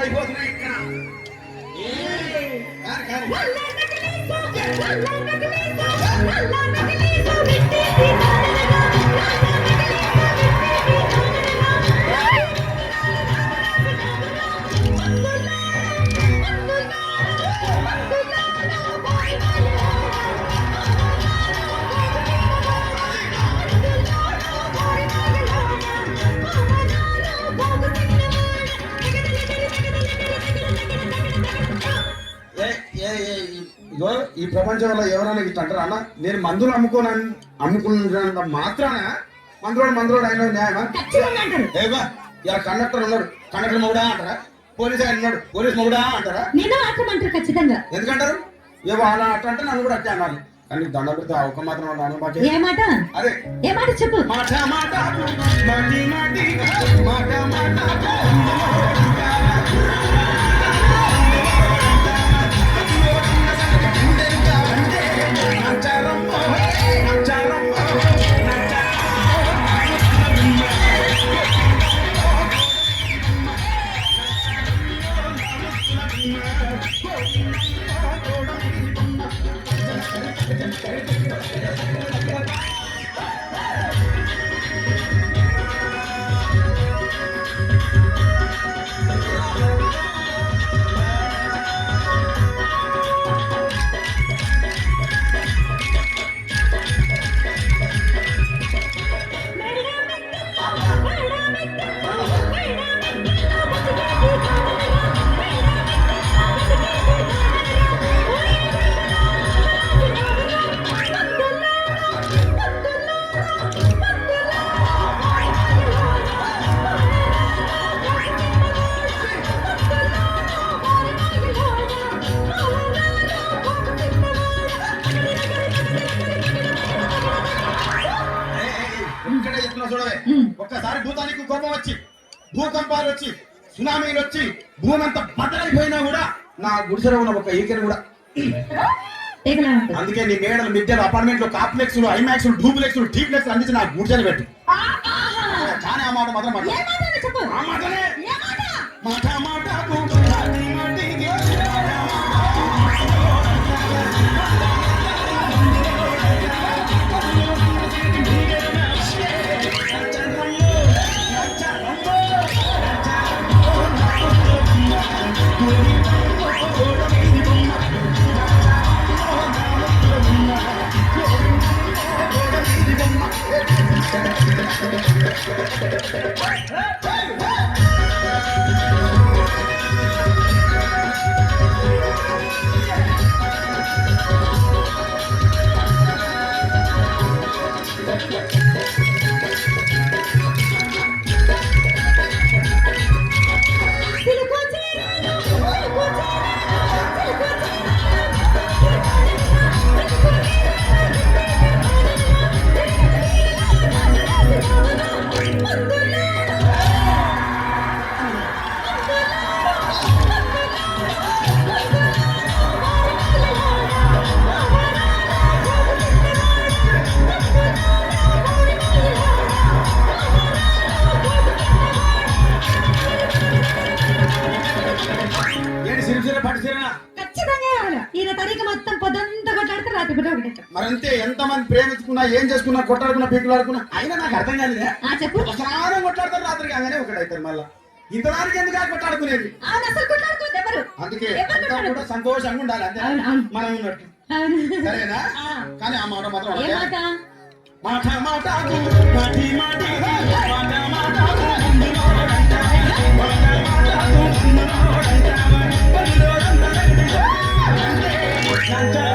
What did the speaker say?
అయిపోతున్నాయి ఇక్కడ ఈ ప్రపంచంలో ఎవరైనా ఇట్లా అంటారా అన్న? నేను మందులు అమ్ముకున్నంత మాత్రాన మందులోడు అయిన న్యాయమా? ఏవా ఇలా కండక్టర్ ఉన్నాడు, కండక్టర్ మొగుడా అంటారా? పోలీస్ ఆయన ఉన్నాడు, పోలీస్ మొగుడా అంటారా? ఖచ్చితంగా ఎందుకంటారు? ఏవో అలా అట్లా అంటే నన్ను కూడా అట్టే అన్నారు. కానీ దండ పెడితే ఒక మాత్రం అదే ఏ మాట చెప్పు. మాట మాట మాట మాట ఒక్కసారి భూతానికి కోపం వచ్చి, భూకంపాలు వచ్చి, సునామీలు వచ్చి, భూమి అంతా బద్దలైపోయినా కూడా నా గుడిసెలో ఉన్న ఒక ఈకెను కూడా. అందుకే నీ మేడలు, మిద్దెలు, అపార్ట్మెంట్లు, కాంప్లెక్స్, ఐమాక్స్, డూప్లెక్స్, టీప్లెక్స్ అందించి నా గుడిసెలు పెట్టు. కానీ ఆ మాట మాత్రం ఆ మాటనే మాట మాట మరంతే. ఎంతమంది ప్రేమించుకున్నా, ఏం చేసుకున్నా, కొట్టాడుకున్నా, పీకులాడుకున్నా అయినా నాకు అర్థం కాలేదే. ఒకసారి కొట్లాడతారు, రాత్రి కాగానే ఒకటైతారు. మళ్ళా ఇంతదానికి ఎందుకు కొట్టాడుకునేది? అందుకే కూడా సంతోషంగా ఉండాలి, అంతే మనం ఉన్నట్టు. సరేనా? కానీ ఆ మాట మాత్రం మాట మాట మాట